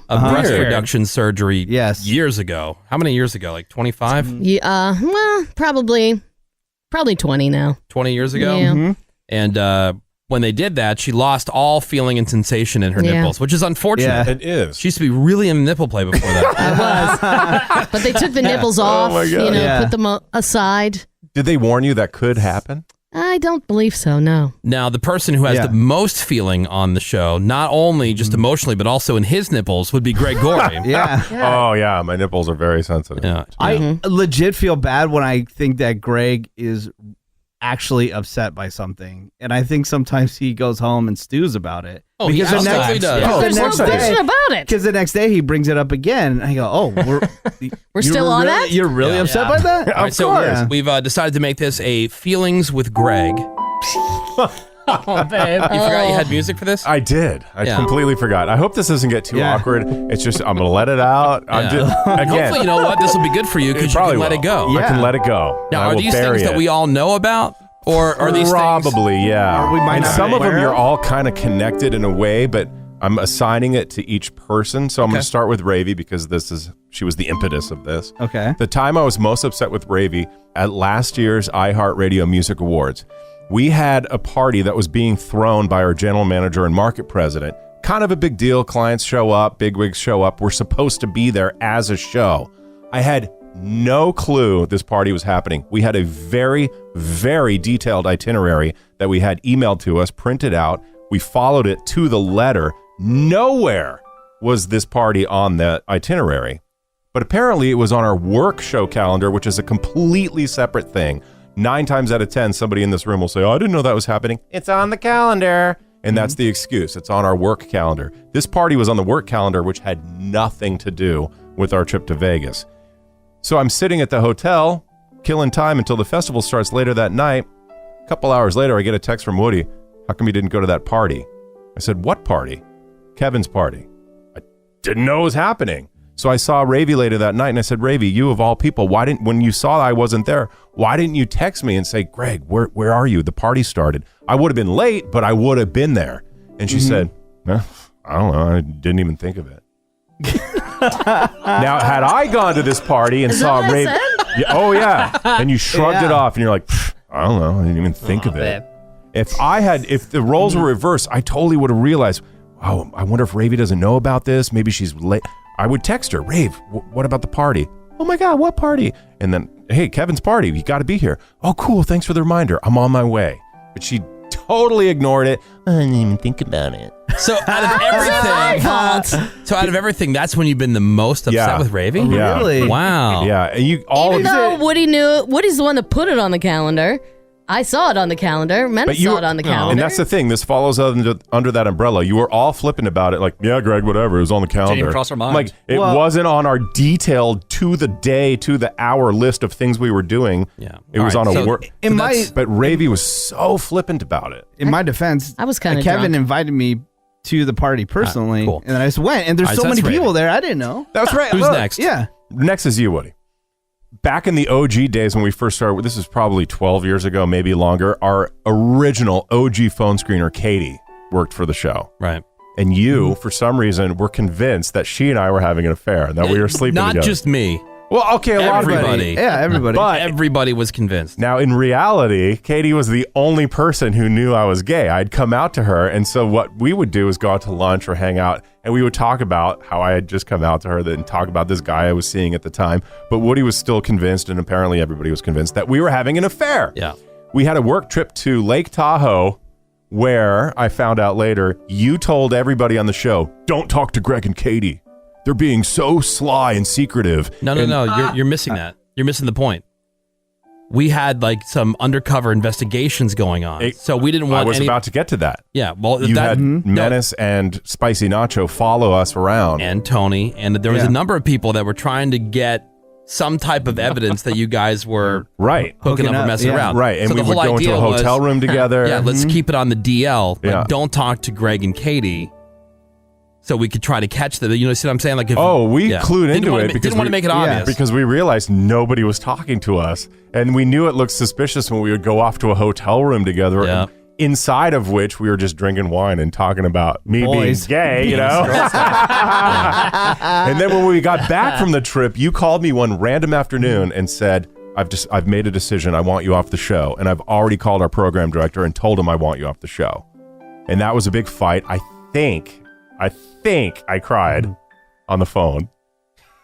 a breast reduction surgery years ago. How many years ago? Like 25? Yeah, well, probably 20 now. 20 years ago? Yeah. Mm-hmm. And when they did that, she lost all feeling and sensation in her nipples, which is unfortunate. Yeah. It is. She used to be really in nipple play before that. I was. But they took the nipples off, my God. put them aside. Did they warn you that could happen? I don't believe so, no. Now, the person who has the most feeling on the show, not only just emotionally, but also in his nipples, would be Greg Gory. Oh, yeah. My nipples are very sensitive. Yeah. I legit feel bad when I think that Greg is actually upset by something. And I think sometimes he goes home and stews about it. Oh, he absolutely does. There's no question about it. Because the next day he brings it up again. And I go, oh, we're still on that? You're really upset by that? All right, so we've decided to make this a Feelings with Greg. Oh, babe. You forgot you had music for this? I did. I completely forgot. I hope this doesn't get too awkward. It's just, I'm going to let it out. I'm just, again. Hopefully, you know what? This will be good for you because you can let it go. I can let it go. Now, are these things that we all know about? Or are these Probably, things? yeah. We might and not some be of them aware you're of. all kind of connected in a way, but I'm assigning it to each person. So I'm going to start with Ravy because she was the impetus of this. Okay. The time I was most upset with Ravy at last year's iHeartRadio Music Awards, we had a party that was being thrown by our general manager and market president. Kind of a big deal. Clients show up, bigwigs show up. We're supposed to be there as a show. I had no clue this party was happening. We had a very, very detailed itinerary that we had emailed to us, printed out. We followed it to the letter. Nowhere was this party on the itinerary. But apparently it was on our work show calendar, which is a completely separate thing. 9 times out of 10, somebody in this room will say, oh, I didn't know that was happening. It's on the calendar. And that's the excuse. It's on our work calendar. This party was on the work calendar, which had nothing to do with our trip to Vegas. So I'm sitting at the hotel, killing time until the festival starts later that night. A couple hours later, I get a text from Woody. How come you didn't go to that party? I said, what party? Kevin's party. I didn't know it was happening. So I saw Ravy later that night and I said, Ravy, you of all people, when you saw I wasn't there, why didn't you text me and say, Greg, where are you? The party started. I would have been late, but I would have been there. And she said, I don't know. I didn't even think of it. Now, had I gone to this party and saw Ravy, and you shrugged it off and you're like, I don't know. I didn't even think of it. If the roles were reversed, I totally would have realized, oh, I wonder if Ravy doesn't know about this. Maybe she's late. I would text her, Rave, what about the party? Oh my God, what party? And then, hey, Kevin's party, you got to be here. Oh, cool, thanks for the reminder. I'm on my way. But she totally ignored it. I didn't even think about it. So out of everything, that's when you've been the most upset with Ravy? Yeah. Really? Wow. Yeah, and Even though Woody knew, Woody's the one that put it on the calendar. I saw it on the calendar. Menace saw it on the calendar. And that's the thing. This follows under that umbrella. You were all flippant about it. Like, yeah, Greg, whatever. It was on the calendar. Didn't even cross our minds. Like, it wasn't on our detailed to the day, to the hour list of things we were doing. Yeah. It was on a work. But Ravy was so flippant about it. In my defense, I was kind of Kevin drunk. invited me to the party personally. Cool. And then I just went. And there's so many people there. I didn't know. That's right. Who's Look. next? Yeah. Next is you, Woody. Back in the OG days when we first started, this is probably 12 years ago, maybe longer, our original OG phone screener, Katie, worked for the show. Right. And you, for some reason, were convinced that she and I were having an affair and that we were sleeping together. Not just me. Well, okay, a lot of Everybody. Yeah, everybody. But Everybody was convinced. now, in reality, Katie was the only person who knew I was gay. I'd come out to her, and so what we would do is go out to lunch or hang out, and we would talk about how I had just come out to her, then talk about this guy I was seeing at the time. But Woody was still convinced, and apparently everybody was convinced, that we were having an affair. Yeah. We had a work trip to Lake Tahoe, where I found out later, you told everybody on the show, don't talk to Greg and Katie. They're being so sly and secretive. No. You're missing that. You're missing the point. We had like some undercover investigations going on, so we didn't want. I was about to get to that. Yeah, well, you had Menace and Spicy Nacho follow us around, and Tony, and there was a number of people that were trying to get some type of evidence that you guys were hooking up or messing around. Right, and so we would go into a hotel room together. Yeah, let's keep it on the DL. Like, don't talk to Greg and Katie. So we could try to catch them. You know, see what I'm saying? Like, we clued into it because didn't want to make it obvious because we realized nobody was talking to us, and we knew it looked suspicious when we would go off to a hotel room together. Yeah. inside of which we were just drinking wine and talking about me Boys. being gay, you know? And then when we got back from the trip, you called me one random afternoon and said, I've made a decision. I want you off the show. And I've already called our program director and told him I want you off the show. And that was a big fight. I think I cried on the phone.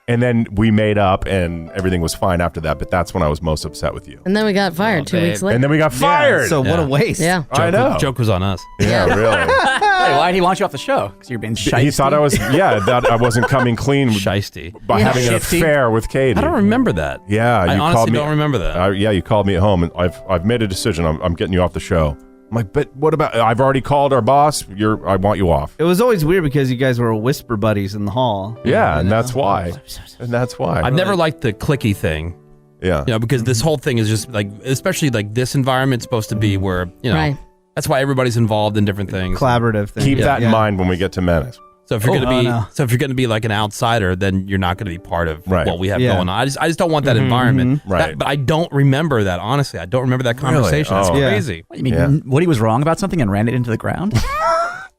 And then we made up and everything was fine after that. But that's when I was most upset with you. And then we got fired 2 weeks later. And then we got fired. So what a waste. Yeah. I know. Joke was on us. Yeah, really. Hey, why did he want you off the show? Because you're being shiesty? He thought I was, that I wasn't coming clean Shiesty. by having an Shifty. affair with Katie. I don't remember that. Yeah, I you honestly called me. don't remember that. Yeah, you called me at home, and I've made a decision. I'm getting you off the show. I'm like, but what about? I've already called our boss. I want you off. It was always weird because you guys were whisper buddies in the hall. Yeah, and that's why. And that's why. I've never liked the clicky thing. Yeah. You know, because this whole thing is just like, especially like this environment's supposed to be where, you know, Right. that's why everybody's involved in different things. Collaborative thing. Keep that in Yeah. mind when we get to Menace. So if you're gonna be, no. so if you're gonna be like an outsider, then you're not gonna be part of Right. what we have Yeah. going on. I just don't want that environment. Right. But I don't remember that, honestly. I don't remember that conversation. Oh. That's Yeah. crazy. What, you mean Yeah. Woody was wrong about something and ran it into the ground?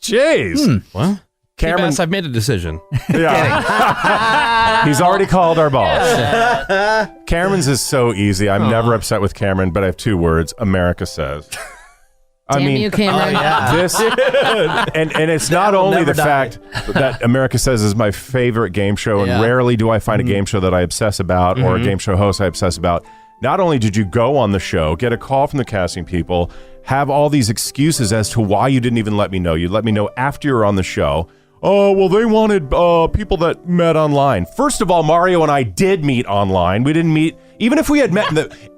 Jeez. What? Cameron, I've made a decision. yeah. He's already called our boss. Cameron's is so easy. I'm never upset with Cameron, but I have 2 words. America says. Damn you, Cameron. This and it's not only the fact that America Says is my favorite game show, and rarely do I find a game show that I obsess about or a game show host I obsess about. Not only did you go on the show, get a call from the casting people, have all these excuses as to why you didn't even let me know. You let me know after you were on the show. Oh, well, they wanted people that met online. First of all, Mario and I did meet online. We didn't meet, even if we had met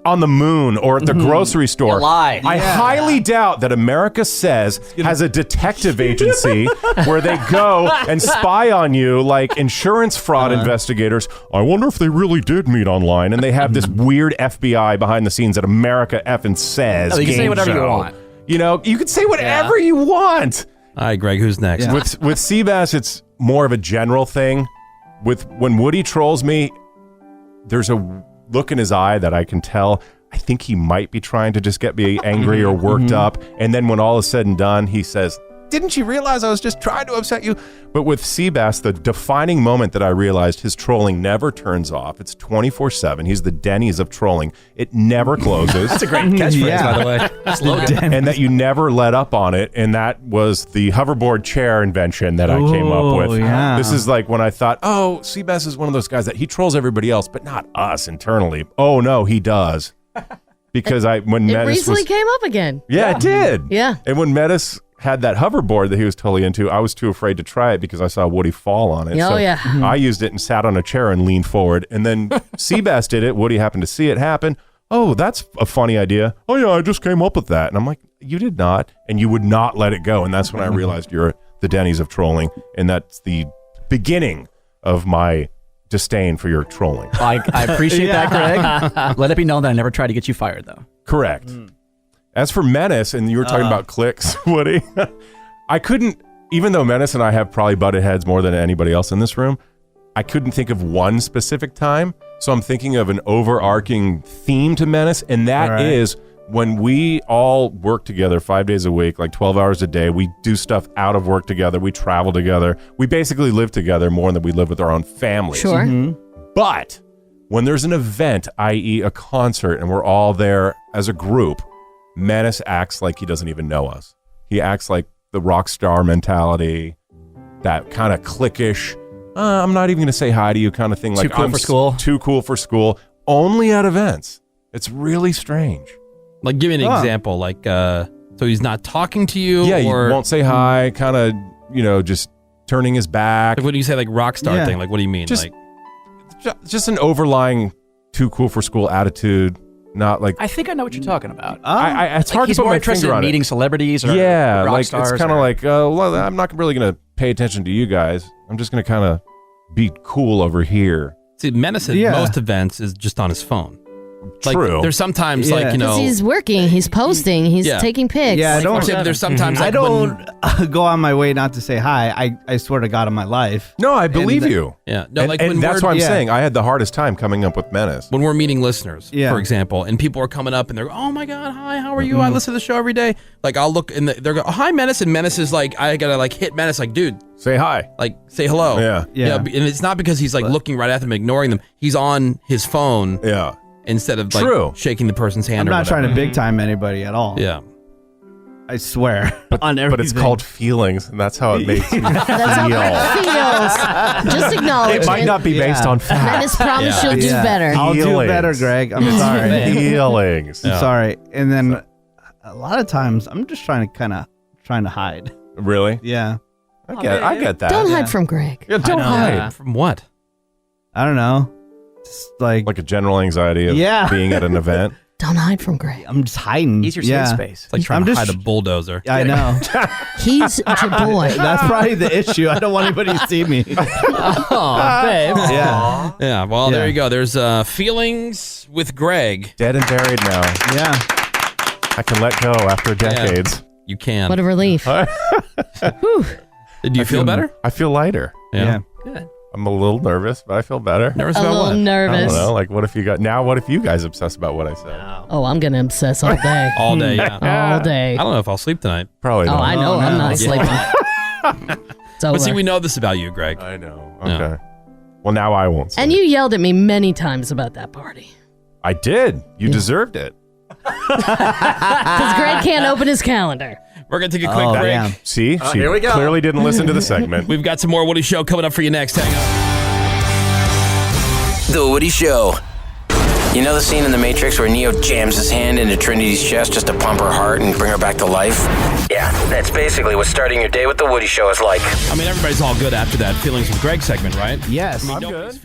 on the moon or at the grocery store. lie. I highly doubt that America Says has a detective agency where they go and spy on you like insurance fraud investigators. I wonder if they really did meet online. And they have this weird FBI behind the scenes at America Effing Says. No, you can say game whatever you show. want. You know, you can say whatever you want. All right, Greg, who's next? Yeah. With Seabass, it's more of a general thing. When Woody trolls me, there's a look in his eye that I can tell. I think he might be trying to just get me angry or worked up. And then when all is said and done, he says, "Didn't you realize I was just trying to upset you?" But with Seabass, the defining moment that I realized his trolling never turns off. It's 24/7. He's the Denny's of trolling. It never closes. That's a great catchphrase, Yeah. by the way. Slogan. And that you never let up on it. And that was the hoverboard chair invention that I came up with. yeah. This is like when I thought, oh, Seabass is one of those guys that he trolls everybody else, but not us internally. Oh, no, he does. Because when It Metis recently was... came up again. Yeah, it did. Yeah. And when Metis had that hoverboard that he was totally into, I was too afraid to try it because I saw Woody fall on it. Oh, so yeah. I used it and sat on a chair and leaned forward. And then Seabass did it. Woody happened to see it happen. Oh, that's a funny idea. Oh, yeah, I just came up with that. And I'm like, you did not. And you would not let it go. And that's when I realized you're the Denny's of trolling. And that's the beginning of my disdain for your trolling. I appreciate that, Greg. Let it be known that I never tried to get you fired, though. Correct. As for Menace, and you were talking about clicks, Woody, I couldn't, even though Menace and I have probably butted heads more than anybody else in this room, I couldn't think of one specific time. So I'm thinking of an overarching theme to Menace, and that is when we all work together 5 days a week, like 12 hours a day. We do stuff out of work together. We travel together. We basically live together more than we live with our own families. Sure. But when there's an event, i.e. a concert, and we're all there as a group, Menace acts like he doesn't even know us. He acts like the rock star mentality, that kind of cliquish, I'm not even going to say hi to you kind of thing. Too Like cool for school. Too cool for school. Only at events. It's really strange. Like, give me an example. Like, so he's not talking to you? Yeah, or he won't say hi, kind of, just turning his back. Like, when you say, like, rock star Yeah. thing, like, what do you mean? Just- like, Just an overlying too cool for school attitude. Not like I think I know what you're talking about. it's hard He's to put more my interested finger in on it. meeting celebrities or rock like stars. it's kind of like, well, I'm not really going to pay attention to you guys. I'm just going to kind of be cool over here. see, Menace at Yeah. most events is just on his phone. Like, True. there's sometimes Yeah. like, you know, Because he's working, he's posting, he's Yeah. taking pics. Yeah, I like, don't- for example, there's sometimes like I don't go on my way not to say hi. I swear to God on my life. No, I believe And- you. yeah, no, And, like and when that's we're, what I'm yeah. saying. I had the hardest time coming up with menace. when we're meeting listeners, Yeah. for example, and people are coming up and they're, oh my God, hi, how are you? I listen to the show every day. Like I'll look and they're go, oh, hi, Menace, and Menace is like, I gotta like hit Menace, like, dude, Say hi. like say hello. Yeah. Yeah. and it's not because he's like looking right at them, ignoring them. He's on his phone Yeah. instead of like True. shaking the person's hand. I'm or not whatever. trying to big time anybody at all. Yeah. I swear on everything. But it's called feelings, and that's how it makes me That's how feel. it feels. Just acknowledge It might not be based Yeah. on facts. Menace promise Yeah. she'll do Yeah. better. I'll do Feelings. better, Greg. I'm sorry. Feelings. I'm sorry. And then a lot of times I'm just trying to hide. Really? Yeah. I get that. Don't hide from Greg. Yeah, don't hide. From what? I don't know. Just like Like a general anxiety of Yeah. being at an event. Don't hide from Greg. I'm just hiding. He's your yeah. safe space. It's like trying I'm to just- hide a bulldozer. I know. He's your boy. That's probably the issue. I don't want anybody to see me. Oh, babe. Yeah. Yeah, well, Yeah. there you go. There's feelings with Greg. Dead and buried now. Yeah. I can let go after decades. You can. What a relief. Did you feel better? I feel lighter. Yeah. Good. I'm a little nervous, but I feel better. Nervous A about little what? I nervous. don't know. Like, what if you guys obsess about what I said? Oh, I'm gonna obsess all day. All day, yeah. All day. I don't know if I'll sleep tonight. Probably Oh, not. I know. Oh, I'm no. not sleeping. It's over. But see, we know this about you, Greg. I know. Yeah. Okay. Well, now I won't sleep. And you yelled at me many times about that party. I did. You deserved it. Because Greg can't open his calendar. We're going to take a quick Oh, break. yeah. See? She here we go. clearly didn't listen to the segment. We've got some more Woody Show coming up for you next. Hang on. The Woody Show. You know the scene in The Matrix where Neo jams his hand into Trinity's chest just to pump her heart and bring her back to life? Yeah, that's basically what starting your day with The Woody Show is like. I mean, everybody's all good after that Feelings with Greg segment, right? Yes. I mean, I'm nobody's good.